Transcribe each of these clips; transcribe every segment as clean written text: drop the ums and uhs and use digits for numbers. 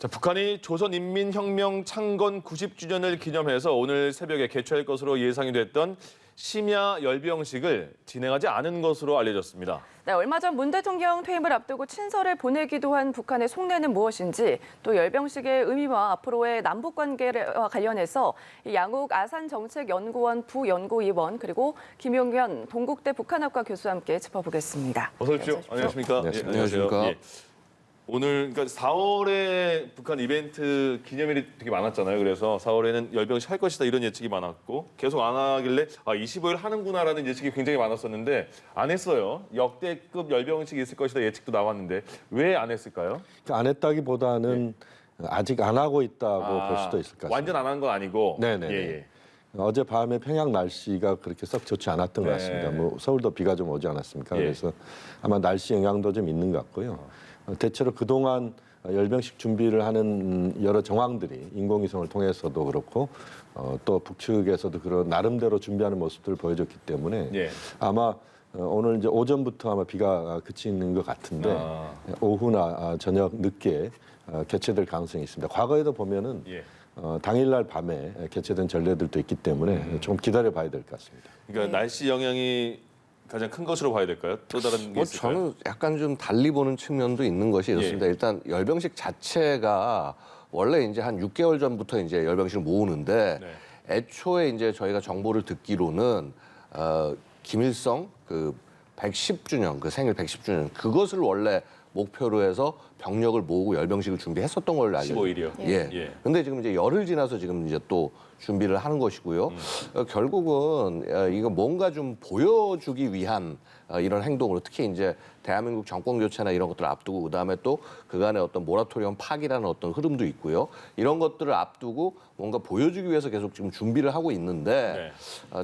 자, 북한이 조선인민혁명 창건 90주년을 기념해서 오늘 새벽에 개최할 것으로 예상이 됐던 심야 열병식을 진행하지 않은 것으로 알려졌습니다. 네, 얼마 전 문 대통령 퇴임을 앞두고 친서를 보내기도 한 북한의 속내는 무엇인지, 또 열병식의 의미와 앞으로의 남북 관계와 관련해서 양욱 아산정책연구원 부연구위원 그리고 김용현 동국대 북한학과 교수와 함께 짚어보겠습니다. 어서 오십시오. 안녕하십니까? 네, 예, 안녕하십니까? 예. 오늘 그러니까 4월에 북한 이벤트 기념일이 되게 많았잖아요. 그래서 4월에는 열병식 할 것이다 이런 예측이 많았고 계속 안 하길래 25일 하는구나라는 예측이 굉장히 많았었는데 안 했어요. 역대급 열병식이 있을 것이다 예측도 나왔는데 왜 안 했을까요? 안 했다기보다는 아직 안 하고 있다고 볼 수도 있을 것 같습니다. 완전 안 한 건 아니고. 네네. 예. 어젯밤에 평양 날씨가 그렇게 썩 좋지 않았던 것 같습니다. 뭐 서울도 비가 좀 오지 않았습니까? 예. 그래서 아마 날씨 영향도 좀 있는 것 같고요. 대체로 그동안 열병식 준비를 하는 여러 정황들이 인공위성을 통해서도 그렇고 또 북측에서도 그런 나름대로 준비하는 모습들을 보여줬기 때문에 예. 아마 오늘 이제 오전부터 아마 비가 그치는 것 같은데 오후나 저녁 늦게 개최될 가능성이 있습니다. 과거에도 보면은 예. 당일날 밤에 개최된 전례들도 있기 때문에 좀 기다려봐야 될 것 같습니다. 그러니까 날씨 영향이 가장 큰 것으로 봐야 될까요? 또 다른 게 있을까요? 저는 약간 좀 달리 보는 측면도 있는 것이 이렇습니다. 일단 열병식 자체가 원래 이제 한 6개월 전부터 이제 열병식을 모으는데 애초에 이제 저희가 정보를 듣기로는 김일성 그 110주년 그 생일 110주년 그것을 원래 목표로 해서 병력을 모으고 열병식을 준비했었던 걸로 알려요. 15일이요. 예. 근데 지금 이제 열흘 지나서 지금 이제 또 준비를 하는 것이고요. 결국은 이거 뭔가 좀 보여주기 위한 이런 행동으로 특히 이제 대한민국 정권 교체나 이런 것들을 앞두고 그다음에 또 그간의 어떤 모라토리엄 파기라는 어떤 흐름도 있고요. 이런 것들을 앞두고 뭔가 보여주기 위해서 계속 지금 준비를 하고 있는데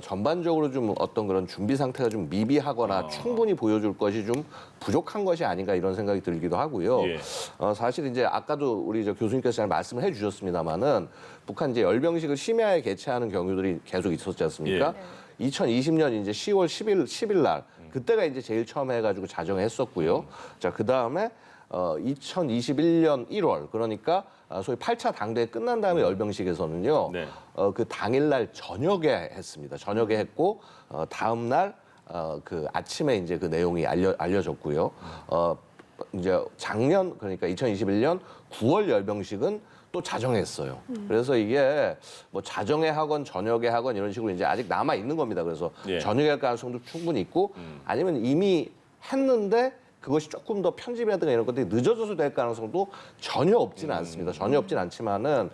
전반적으로 좀 어떤 그런 준비 상태가 좀 미비하거나 충분히 보여줄 것이 좀 부족한 것이 아닌가 이런 생각이 들기도 하고요. 사실 이제 아까도 우리 저 교수님께서 잘 말씀을 해주셨습니다마는 북한 이제 열병식을 심야에 개최하는 경우들이 계속 있었지 않습니까? 2020년 이제 10월 10일 날 그때가 이제 제일 처음 해가지고 자정했었고요. 자, 그 다음에 2021년 1월 그러니까 소위 8차 당대회 끝난 다음에 열병식에서는요. 그 당일날 저녁에 했습니다. 저녁에 했고 다음 날 그 아침에 이제 그 내용이 알려졌고요. 이제 작년 그러니까 2021년 9월 열병식은 또 자정했어요. 그래서 이게 뭐 자정에 하건 저녁에 하건 이런 식으로 이제 아직 남아 있는 겁니다. 그래서 저녁에 할 가능성도 충분히 있고 아니면 이미 했는데 그것이 조금 더 편집이라든가 이런 것들이 늦어져서 될 가능성도 전혀 없지는 않습니다. 전혀 없진 않지만은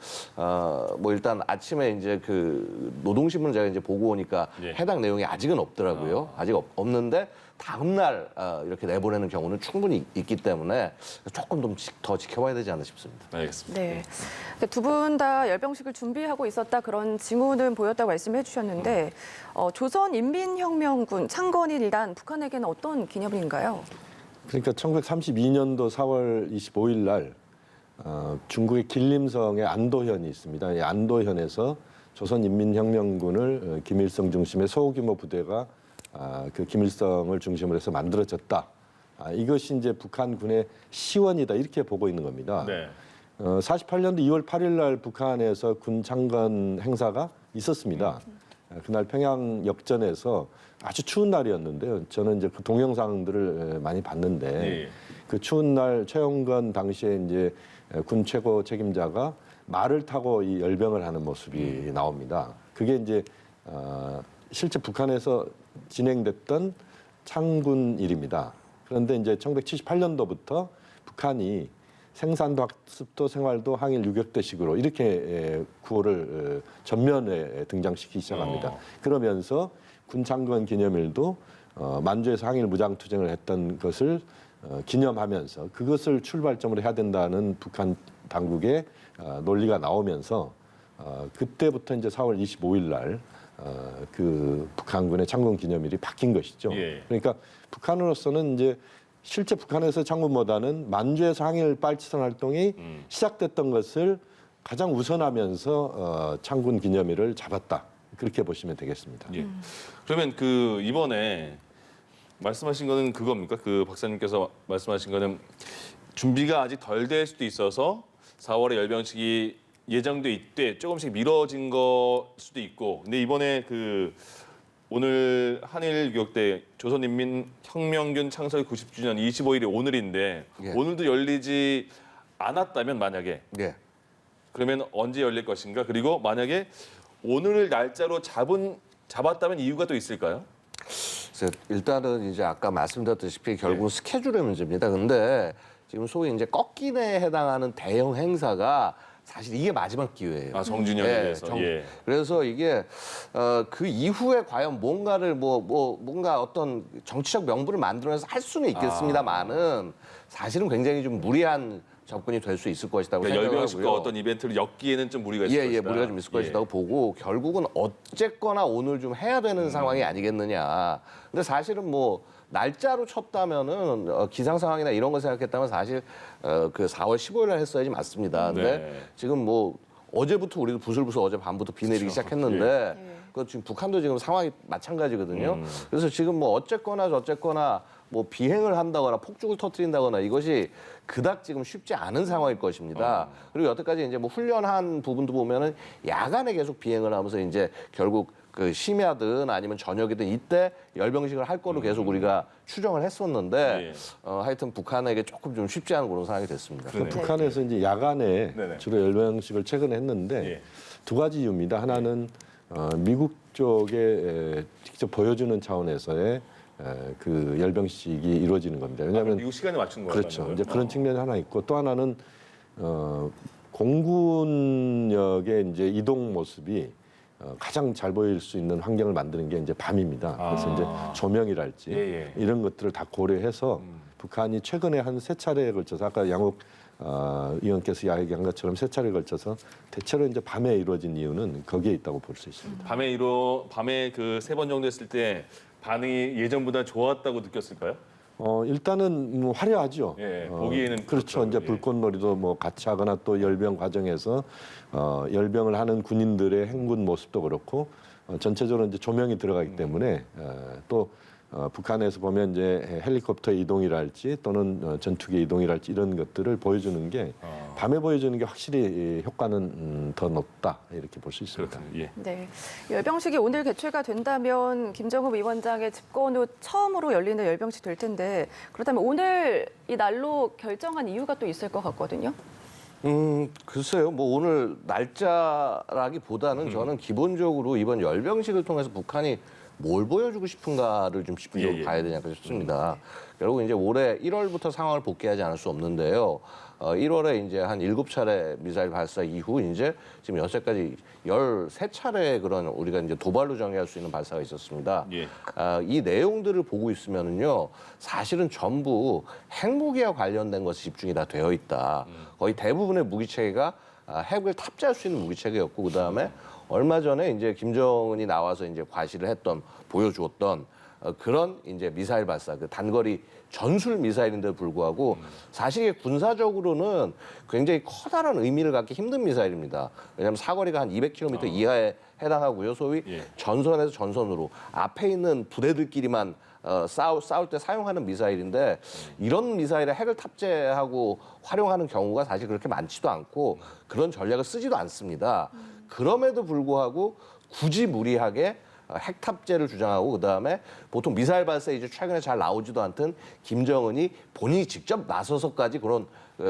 뭐 일단 아침에 이제 그 노동신문 제가 이제 보고 오니까 해당 내용이 아직은 없더라고요. 아직 없는데 다음 날 이렇게 내보내는 경우는 충분히 있기 때문에 조금 더 지켜봐야 되지 않나 싶습니다. 알겠습니다. 네. 두 분 다 열병식을 준비하고 있었다 그런 징후는 보였다고 말씀해 주셨는데 조선인민혁명군 창건일이란 북한에게는 어떤 기념일인가요? 그러니까 1932년도 4월 25일 날 중국의 길림성에 안도현이 있습니다. 이 안도현에서 조선인민혁명군을 김일성 중심의 소규모 부대가 그 김일성을 중심으로 해서 만들어졌다. 이것이 이제 북한군의 시원이다 이렇게 보고 있는 겁니다. 48년도 2월 8일 날 북한에서 군 창건 행사가 있었습니다. 그날 평양 역전에서 아주 추운 날이었는데요. 저는 이제 그 동영상들을 많이 봤는데 그 추운 날 최용건 당시에 이제 군 최고 책임자가 말을 타고 이 열병을 하는 모습이 나옵니다. 그게 이제 실제 북한에서 진행됐던 창군일입니다. 그런데 이제 1978년도부터 북한이 생산도 학습도 생활도 항일 유격대식으로 이렇게 구호를 전면에 등장시키기 시작합니다. 그러면서 군 창건 기념일도 만주에서 항일 무장투쟁을 했던 것을 기념하면서 그것을 출발점으로 해야 된다는 북한 당국의 논리가 나오면서 그때부터 이제 4월 25일 날 그 북한군의 창건 기념일이 바뀐 것이죠. 그러니까 북한으로서는 이제 실제 북한에서 창군보다는 만주에서 항일 빨치산 활동이 시작됐던 것을 가장 우선하면서 창군 기념일을 잡았다. 그렇게 보시면 되겠습니다. 그러면 그 이번에 말씀하신 거는 그겁니까? 그 박사님께서 말씀하신 거는 준비가 아직 덜 될 수도 있어서 4월에 열병식이 예정돼 있되 조금씩 미뤄진 걸 수도 있고. 근데 이번에 그 오늘 한일교역대 조선인민혁명군 창설 90주년 25일이 오늘인데 예. 오늘도 열리지 않았다면 만약에 예. 그러면 언제 열릴 것인가? 그리고 만약에 오늘을 날짜로 잡았다면 이유가 또 있을까요? 그래서 일단은 이제 아까 말씀드렸다시피 결국 은 스케줄의 문제입니다. 근데 지금 소위 이제 꺾인에 해당하는 대형 행사가 사실 이게 마지막 기회예요. 아, 정준영에 대해서. 그래서 이게 그 이후에 과연 뭔가를 뭔가 어떤 정치적 명분을 만들어내서 할 수는 있겠습니다만은 사실은 굉장히 좀 무리한 접근이 될 수 있을 것이라고 그러니까 생각하고요. 열병식과 어떤 이벤트를 엮기에는 좀 무리가 있을 것이다. 무리가 좀 있을 것이라고 보고 결국은 어쨌거나 오늘 좀 해야 되는 상황이 아니겠느냐. 근데 사실은 뭐 날짜로 쳤다면은 기상 상황이나 이런 거 생각했다면 사실 그 4월 15일에 했어야지 맞습니다. 근데 네. 지금 뭐 어제부터 우리도 부슬부슬 어제 밤부터 비 내리기 시작했는데 그 지금 북한도 지금 상황이 마찬가지거든요. 그래서 지금 뭐 어쨌거나 저쨌거나 뭐 비행을 한다거나 폭죽을 터뜨린다거나 이것이 그닥 지금 쉽지 않은 상황일 것입니다. 그리고 여태까지 이제 뭐 훈련한 부분도 보면은 야간에 계속 비행을 하면서 이제 결국 그 심야든 아니면 저녁이든 이때 열병식을 할 거로 계속 우리가 추정을 했었는데 하여튼 북한에게 조금 좀 쉽지 않은 그런 상황이 됐습니다. 북한에서 이제 야간에 네네. 주로 열병식을 최근에 했는데 예. 두 가지 이유입니다. 하나는 미국 쪽에 직접 보여주는 차원에서의 그 열병식이 이루어지는 겁니다. 왜냐하면 미국 시간에 맞춘 거예요. 그렇죠. 이제 그런 측면이 하나 있고 또 하나는 공군역의 이제 이동 모습이 가장 잘 보일 수 있는 환경을 만드는 게 이제 밤입니다. 그래서 이제 조명이랄지 이런 것들을 다 고려해서 북한이 최근에 한 세 차례에 걸쳐서 아까 양욱 의원께서 이야기한 것처럼 세 차례에 걸쳐서 대체로 이제 밤에 이루어진 이유는 거기에 있다고 볼 수 있습니다. 밤에 그 3번 정도 했을 때 반응이 예전보다 좋았다고 느꼈을까요? 일단은 뭐 화려하죠. 예, 보기에는 그렇죠. 그렇죠. 이제 예. 불꽃놀이도 뭐 같이 하거나 또 열병 과정에서 열병을 하는 군인들의 행군 모습도 그렇고 전체적으로 이제 조명이 들어가기 때문에 또 북한에서 보면 이제 헬리콥터 이동이랄지 또는 전투기 이동이랄지 이런 것들을 보여주는 게 밤에 보여주는 게 확실히 효과는 더 높다 이렇게 볼 수 있습니다. 그렇군요. 예. 네, 열병식이 오늘 개최가 된다면 김정은 위원장의 집권 후 처음으로 열리는 열병식 될 텐데 그렇다면 오늘 이 날로 결정한 이유가 또 있을 것 같거든요. 글쎄요. 뭐 오늘 날짜라기보다는 저는 기본적으로 이번 열병식을 통해서 북한이 뭘 보여주고 싶은가를 좀 집중적으로 봐야 되지 않을까 싶습니다. 결국 이제 올해 1월부터 상황을 복귀하지 않을 수 없는데요. 1월에 이제 한 7차례 미사일 발사 이후 이제 지금 여태까지 13차례 그런 우리가 이제 도발로 정의할 수 있는 발사가 있었습니다. 예. 이 내용들을 보고 있으면은요, 사실은 전부 핵무기와 관련된 것에 집중이 다 되어 있다. 거의 대부분의 무기 체계가 핵을 탑재할 수 있는 무기 체계였고, 그 다음에 얼마 전에 이제 김정은이 나와서 이제 과시를 했던, 보여주었던 그런 이제 미사일 발사, 그 단거리 전술 미사일인데도 불구하고 사실 이게 군사적으로는 굉장히 커다란 의미를 갖기 힘든 미사일입니다. 왜냐하면 사거리가 한 200km 이하에 해당하고요. 소위 전선에서 전선으로 앞에 있는 부대들끼리만 싸울 때 사용하는 미사일인데 이런 미사일에 핵을 탑재하고 활용하는 경우가 사실 그렇게 많지도 않고 그런 전략을 쓰지도 않습니다. 그럼에도 불구하고 굳이 무리하게 핵 탑재를 주장하고 그다음에 보통 미사일 발사 이제 최근에 잘 나오지도 않던 김정은이 본인이 직접 나서서까지 그런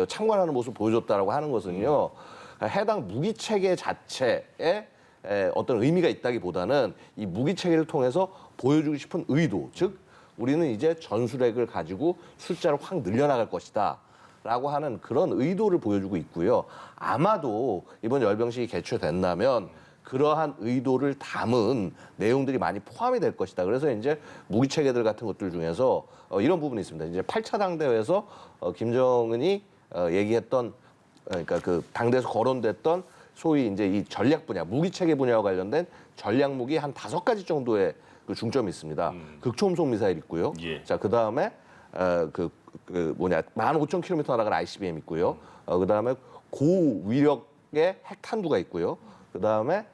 참관하는 모습을 보여줬다라고 하는 것은요. 해당 무기 체계 자체에 어떤 의미가 있다기보다는 이 무기 체계를 통해서 보여주고 싶은 의도, 즉 우리는 이제 전술핵을 가지고 숫자를 확 늘려나갈 것이다. 라고 하는 그런 의도를 보여주고 있고요. 아마도 이번 열병식이 개최된다면 그러한 의도를 담은 내용들이 많이 포함이 될 것이다. 그래서 이제 무기 체계들 같은 것들 중에서 이런 부분이 있습니다. 이제 8차 당대회에서 김정은이 얘기했던 그러니까 그 당대에서 거론됐던 소위 이제 이 전략 분야, 무기 체계 분야와 관련된 전략 무기 한 5가지 정도의 그 중점이 있습니다. 극초음속 미사일 있고요. 예. 자, 그다음에 15,000km 날아가는 ICBM 있고요. 그다음에 고위력의 핵탄두가 있고요. 그다음에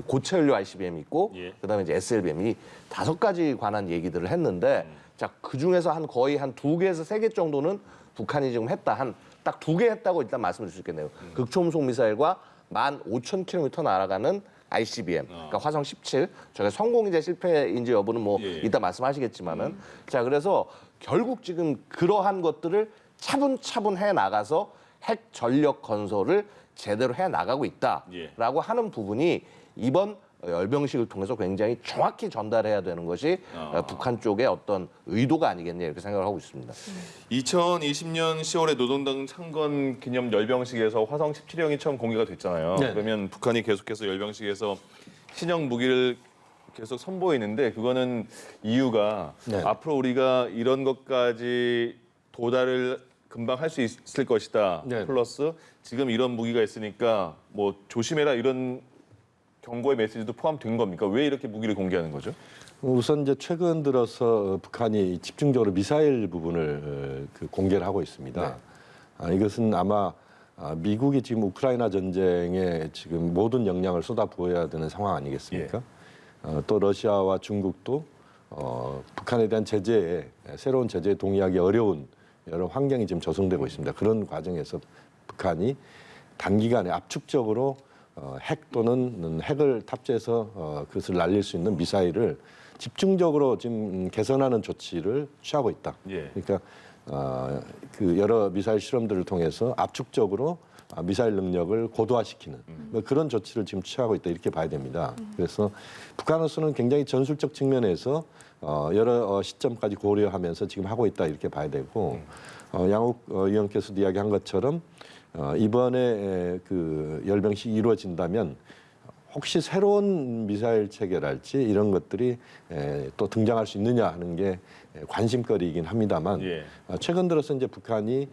고체연료 ICBM 있고 그다음에 이제 SLBM 이 5가지 관한 얘기들을 했는데 자, 그중에서 거의 한 2개에서 3개 정도는 북한이 지금 했다. 한 딱 2개 했다고 일단 말씀드릴 수 있겠네요. 극초음속 미사일과 15,000km 날아가는 ICBM, 그러니까 화성 17. 저게 성공인지 실패인지 여부는 뭐 예. 이따 말씀하시겠지만은 자 그래서 결국 지금 그러한 것들을 차분차분 해 나가서 핵 전력 건설을 제대로 해 나가고 있다라고 하는 부분이 이번 열병식을 통해서 굉장히 정확히 전달해야 되는 것이 북한 쪽의 어떤 의도가 아니겠냐 이렇게 생각을 하고 있습니다. 2020년 10월에 노동당 창건 기념 열병식에서 화성 17형이 처음 공개가 됐잖아요. 네. 그러면 북한이 계속해서 열병식에서 신형 무기를 계속 선보이는데 그거는 이유가 네. 앞으로 우리가 이런 것까지 도달을 금방 할 수 있을 것이다. 네. 플러스 지금 이런 무기가 있으니까 뭐 조심해라 이런 경고의 메시지도 포함된 겁니까? 왜 이렇게 무기를 공개하는 거죠? 우선 이제 최근 들어서 북한이 집중적으로 미사일 부분을 공개를 하고 있습니다. 이것은 아마 미국이 지금 우크라이나 전쟁에 지금 모든 역량을 쏟아 부어야 되는 상황 아니겠습니까? 또 러시아와 중국도 북한에 대한 제재에 새로운 제재에 동의하기 어려운 여러 환경이 지금 조성되고 있습니다. 그런 과정에서 북한이 단기간에 압축적으로 핵 또는 핵을 탑재해서 그것을 날릴 수 있는 미사일을 집중적으로 지금 개선하는 조치를 취하고 있다. 예. 그러니까 그 여러 미사일 실험들을 통해서 압축적으로 미사일 능력을 고도화시키는 뭐 그런 조치를 지금 취하고 있다 이렇게 봐야 됩니다. 그래서 북한으로서는 굉장히 전술적 측면에서 여러 시점까지 고려하면서 지금 하고 있다 이렇게 봐야 되고 양욱 의원께서도 이야기한 것처럼 이번에 그 열병식이 이루어진다면 혹시 새로운 미사일 체계랄지 이런 것들이 또 등장할 수 있느냐 하는 게 관심거리이긴 합니다만 최근 들어서 이제 북한이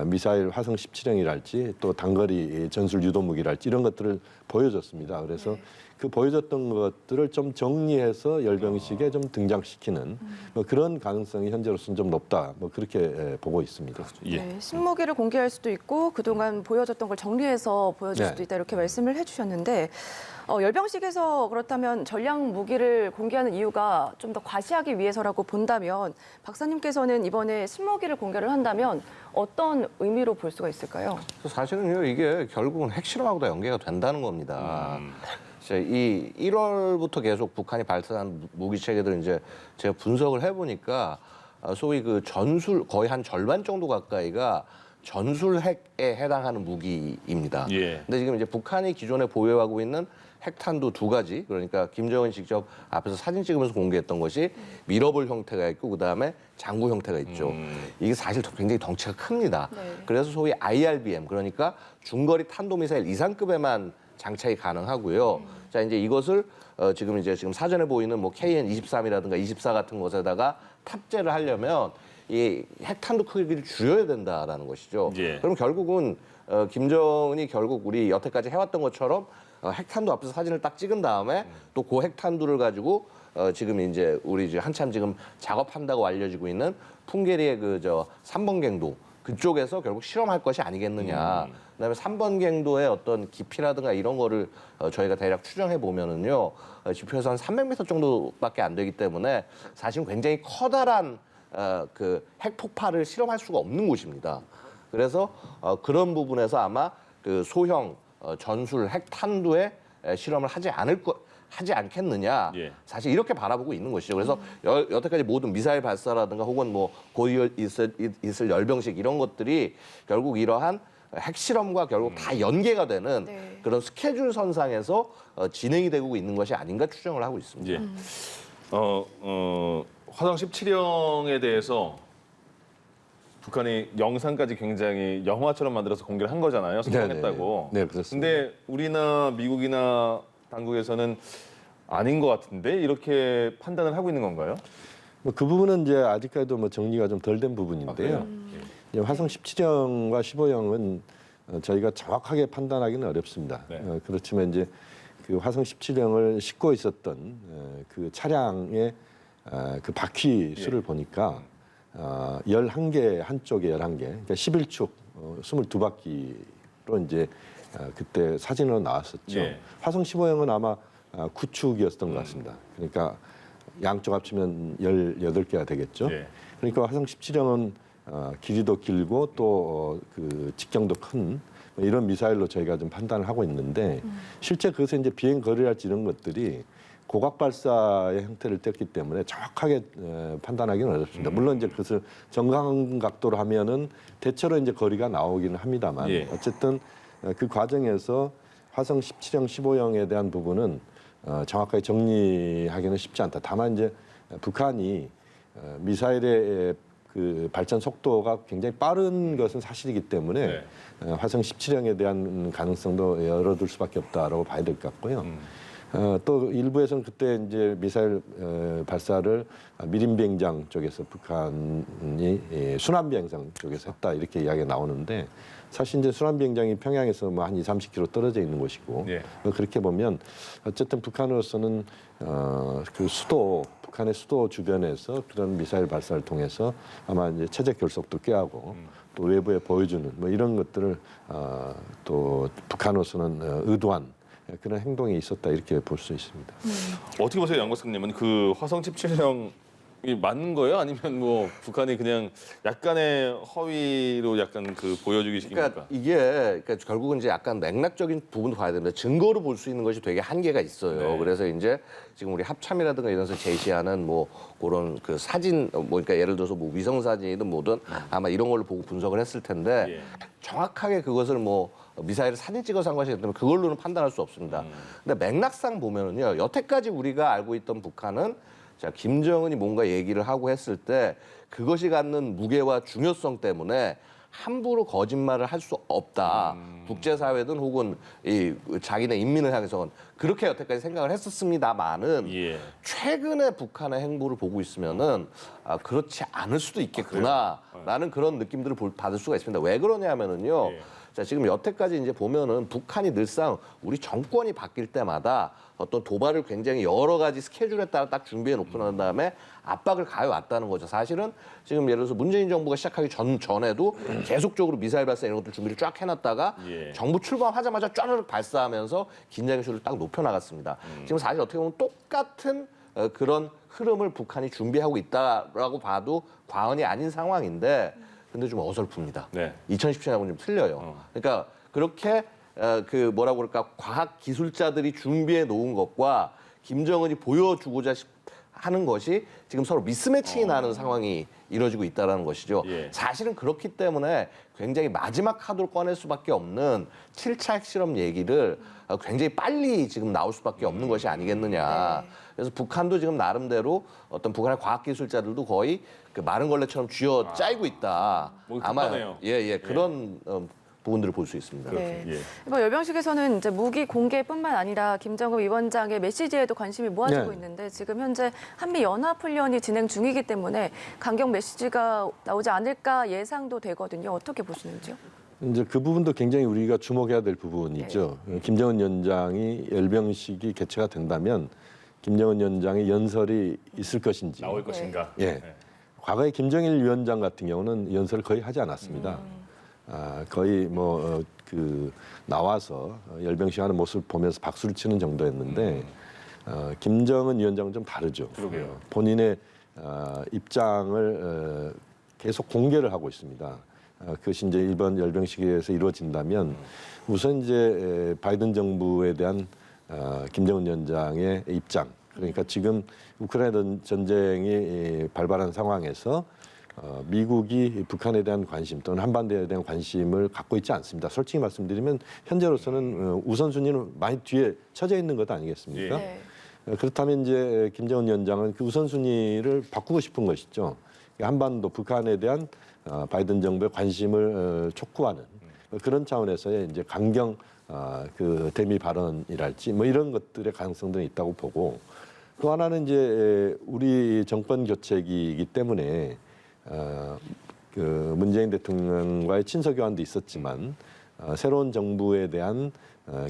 미사일 화성 17형이랄지 또 단거리 전술 유도 무기랄지 이런 것들을 보여줬습니다. 그래서 그 보여줬던 것들을 좀 정리해서 열병식에 좀 등장시키는 뭐 그런 가능성이 현재로서는 좀 높다. 뭐 그렇게 보고 있습니다. 네, 신무기를 공개할 수도 있고 그동안 보여줬던 걸 정리해서 보여줄 수도 있다 이렇게 말씀을 해주셨는데 열병식에서 그렇다면 전략 무기를 공개하는 이유가 좀 더 과시하기 위해서라고 본다면 박사님께서는 이번에 신무기를 공개를 한다면 어떤 의미로 볼 수가 있을까요? 사실은요 이게 결국은 핵실험하고도 연계가 된다는 겁니다. 이 1월부터 계속 북한이 발사한 무기 체계들 이제 제가 분석을 해보니까 소위 그 전술 거의 한 절반 정도 가까이가 전술 핵에 해당하는 무기입니다. 근데 지금 이제 북한이 기존에 보유하고 있는 핵탄두 2가지, 그러니까 김정은이 직접 앞에서 사진 찍으면서 공개했던 것이 미러볼 형태가 있고 그다음에 장구 형태가 있죠. 이게 사실 굉장히 덩치가 큽니다. 그래서 소위 IRBM, 그러니까 중거리 탄도미사일 이상급에만 장착이 가능하고요. 자, 이제 이것을 지금 사전에 보이는 뭐 KN-23이라든가 24 같은 것에다가 탑재를 하려면 이 핵탄두 크기를 줄여야 된다라는 것이죠. 그럼 결국은 김정은이 결국 우리 여태까지 해왔던 것처럼 핵탄두 앞에서 사진을 딱 찍은 다음에 또 그 핵탄두를 가지고 지금 이제 우리 이제 한참 지금 작업한다고 알려지고 있는 풍계리의 그 3번 갱도 그쪽에서 결국 실험할 것이 아니겠느냐. 그다음에 3번 갱도의 어떤 깊이라든가 이런 거를 저희가 대략 추정해 보면은요, 지표에서 한 300m 정도밖에 안 되기 때문에 사실 굉장히 커다란 그 핵폭발을 실험할 수가 없는 곳입니다. 그래서 그런 부분에서 아마 그 소형 전술 핵탄두의 실험을 하지 않겠느냐. 사실 이렇게 바라보고 있는 것이죠. 그래서 여태까지 모든 미사일 발사라든가 혹은 뭐 곧 있을 열병식 이런 것들이 결국 이러한 핵실험과 결국 다 연계가 되는 그런 스케줄 선상에서 진행이 되고 있는 것이 아닌가 추정을 하고 있습니다. 화성 17형에 대해서 북한이 영상까지 굉장히 영화처럼 만들어서 공개를 한 거잖아요. 성공했다고. 네, 그렇습니다. 근데 우리나 미국이나 당국에서는 아닌 것 같은데 이렇게 판단을 하고 있는 건가요? 뭐 그 부분은 이제 아직까지도 뭐 정리가 좀 덜 된 부분인데요. 이제 화성 17형과 15형은 저희가 정확하게 판단하기는 어렵습니다. 그렇지만 이제 그 화성 17형을 싣고 있었던 그 차량의 그 바퀴 수를 보니까 11개 한쪽에 11개, 그러니까 11축 22바퀴로 이제 그때 사진으로 나왔었죠. 화성 15형은 아마 9축이었던 것 같습니다. 그러니까 양쪽 합치면 18개가 되겠죠. 그러니까 화성 17형은 길이도 길고 또 그 직경도 큰 이런 미사일로 저희가 좀 판단을 하고 있는데 실제 그것의 이제 비행 거리랄지 이런 것들이 고각 발사의 형태를 띄었기 때문에 정확하게 판단하기는 어렵습니다. 물론 이제 그것을 정강 각도로 하면은 대체로 이제 거리가 나오기는 합니다만 예. 어쨌든 그 과정에서 화성 17형, 15형에 대한 부분은 정확하게 정리하기는 쉽지 않다. 다만 이제 북한이 미사일의 그 발전 속도가 굉장히 빠른 것은 사실이기 때문에 화성 17형에 대한 가능성도 열어둘 수밖에 없다라고 봐야 될 것 같고요. 또 일부에서는 그때 이제 미사일 발사를 미림 비행장 쪽에서 북한이 순환 비행장 쪽에서 했다 이렇게 이야기가 나오는데 사실 이제 순환 비행장이 평양에서 뭐 한 20-30km 떨어져 있는 곳이고 그렇게 보면 어쨌든 북한으로서는 그 수도 북한의 수도 주변에서 그런 미사일 발사를 통해서 아마 이제 체제 결속도 꾀하고 또 외부에 보여주는 뭐 이런 것들을 또 북한으로서는 의도한 그런 행동이 있었다 이렇게 볼 수 있습니다. 어떻게 보세요, 양 박사님은 그 화성 17형이 맞는 거예요? 아니면 뭐 북한이 그냥 약간의 허위로 약간 그 보여주기 식입니까? 그러니까 이게 그러니까 결국은 이제 약간 맥락적인 부분도 봐야 되는데 증거로 볼 수 있는 것이 되게 한계가 있어요. 네. 그래서 이제 지금 우리 합참이라든가 이런 데서 제시하는 뭐 그런 그 사진 뭐 그러니까 예를 들어서 뭐 위성 사진이든 뭐든 아마 이런 걸로 보고 분석을 했을 텐데 예. 정확하게 그것을 뭐 미사일을 사진 찍어서 한 것이기 때문에 그걸로는 판단할 수 없습니다. 근데 맥락상 보면은요, 여태까지 우리가 알고 있던 북한은 자, 김정은이 뭔가 얘기를 하고 했을 때 그것이 갖는 무게와 중요성 때문에 함부로 거짓말을 할 수 없다. 국제사회든 혹은 이 자기네 인민을 향해서는 그렇게 여태까지 생각을 했었습니다만은 예. 최근에 북한의 행보를 보고 있으면은 그렇지 않을 수도 있겠구나라는 그런 느낌들을 받을 수가 있습니다. 왜 그러냐면은요. 예. 자, 지금 여태까지 이제 보면은 북한이 늘상 우리 정권이 바뀔 때마다 어떤 도발을 굉장히 여러 가지 스케줄에 따라 딱 준비해 놓고 난 다음에 압박을 가해왔다는 거죠. 사실은 지금 예를 들어서 문재인 정부가 시작하기 전에도 계속적으로 미사일 발사 이런 것들 준비를 쫙 해놨다가 예. 정부 출범하자마자 쫘르륵 발사하면서 긴장 요소를 딱 높여나갔습니다. 지금 사실 어떻게 보면 똑같은 그런 흐름을 북한이 준비하고 있다라고 봐도 과언이 아닌 상황인데 근데 좀 어설픕니다. 네. 2017년하고는 좀 틀려요. 그러니까 그렇게 그 뭐라고 그럴까 과학 기술자들이 준비해 놓은 것과 김정은이 보여주고자 하는 것이 지금 서로 미스매칭이 나는 상황이 이루어지고 있다는 것이죠. 예. 사실은 그렇기 때문에 굉장히 마지막 카드로 꺼낼 수밖에 없는 7차 핵실험 얘기를 굉장히 빨리 지금 나올 수밖에 없는 것이 아니겠느냐. 그래서 북한도 지금 나름대로 어떤 북한의 과학기술자들도 거의 그 마른 걸레처럼 쥐어 짜이고 있다. 뭐 아마 급하네요. 그런 부분들을 볼 수 있습니다. 네. 예. 이번 열병식에서는 이제 무기 공개뿐만 아니라 김정은 위원장의 메시지에도 관심이 모아지고 네. 있는데 지금 현재 한미 연합 훈련이 진행 중이기 때문에 강경 메시지가 나오지 않을까 예상도 되거든요. 어떻게 보시는지요? 이제 그 부분도 굉장히 우리가 주목해야 될 부분이죠. 김정은 위원장이 열병식이 개최가 된다면 김정은 위원장의 연설이 있을 것인지. 나올 것인가? 예. 네. 과거에 김정일 위원장 같은 경우는 연설을 거의 하지 않았습니다. 거의 뭐 그 나와서 열병식 하는 모습을 보면서 박수를 치는 정도였는데 김정은 위원장은 좀 다르죠. 그러게요. 본인의 입장을 계속 공개를 하고 있습니다. 그것이 이제 이번 열병식에서 이루어진다면 우선 이제 바이든 정부에 대한 김정은 위원장의 입장. 그러니까 지금 우크라이나 전쟁이 발발한 상황에서 미국이 북한에 대한 관심 또는 한반도에 대한 관심을 갖고 있지 않습니다. 솔직히 말씀드리면 현재로서는 우선순위는 많이 뒤에 처져 있는 것 아니겠습니까? 네. 그렇다면 이제 김정은 위원장은 그 우선순위를 바꾸고 싶은 것이죠. 한반도 북한에 대한 바이든 정부의 관심을 촉구하는 그런 차원에서의 이제 강경 그 대미 발언이랄지 뭐 이런 것들의 가능성도 있다고 보고 또 하나는 이제 우리 정권 교체기이기 때문에 그 문재인 대통령과의 친서 교환도 있었지만 새로운 정부에 대한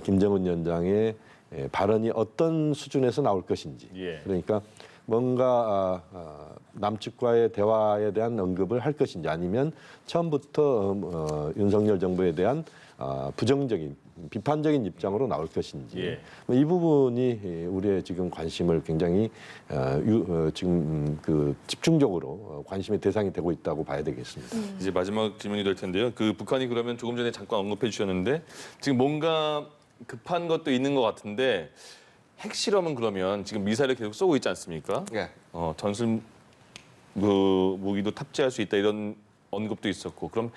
김정은 위원장의 발언이 어떤 수준에서 나올 것인지 예. 그러니까 뭔가 남측과의 대화에 대한 언급을 할 것인지 아니면 처음부터 윤석열 정부에 대한 부정적인 비판적인 입장으로 나올 것인지 예. 이 부분이 우리의 지금 관심을 굉장히 지금 그 집중적으로 관심의 대상이 되고 있다고 봐야 되겠습니다. 이제 마지막 질문이 될 텐데요. 그 북한이 그러면 조금 전에 잠깐 언급해 주셨는데 지금 뭔가 급한 것도 있는 것 같은데 핵실험은 그러면 지금 미사일을 계속 쏘고 있지 않습니까? 예. 전술 그 무기도 탑재할 수 있다 이런 언급도 있었고 그럼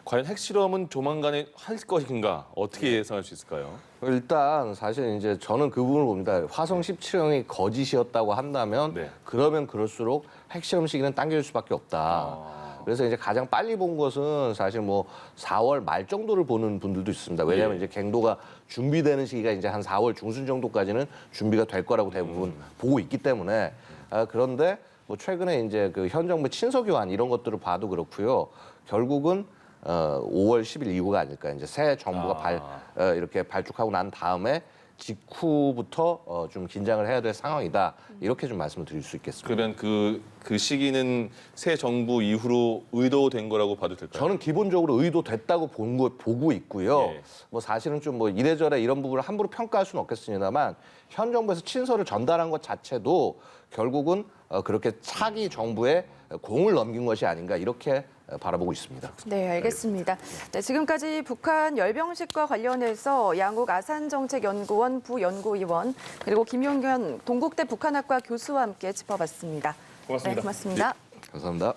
과연 핵실험은 조만간에 할 것인가 어떻게 예상할 수 있을까요? 일단 사실 이제 저는 그 부분을 봅니다. 화성 17형이 거짓이었다고 한다면 네. 그러면 그럴수록 핵실험 시기는 당길 수밖에 없다. 그래서 이제 가장 빨리 본 것은 사실 뭐 4월 말 정도를 보는 분들도 있습니다. 왜냐하면 예. 이제 갱도가 준비되는 시기가 이제 한 4월 중순 정도까지는 준비가 될 거라고 대부분 보고 있기 때문에 그런데 뭐 최근에 이제 그 현 정부 친서 교환 이런 것들을 봐도 그렇고요. 결국은 5월 10일 이후가 아닐까. 이제 새 정부가 이렇게 발족하고 난 다음에 직후부터 좀 긴장을 해야 될 상황이다. 이렇게 좀 말씀을 드릴 수 있겠습니다. 그러면 그 시기는 새 정부 이후로 의도된 거라고 봐도 될까요? 저는 기본적으로 의도됐다고 보고 있고요. 예. 뭐 사실은 좀 뭐 이래저래 이런 부분을 함부로 평가할 수는 없겠습니다만 현 정부에서 친서를 전달한 것 자체도 결국은 그렇게 차기 정부에 공을 넘긴 것이 아닌가 이렇게 바라보고 있습니다. 네, 알겠습니다. 네, 지금까지 북한 열병식과 관련해서 양욱 아산정책연구원 부연구위원 그리고 김용현 동국대 북한학과 교수와 함께 짚어봤습니다. 고맙습니다. 네, 고맙습니다. 감사합니다.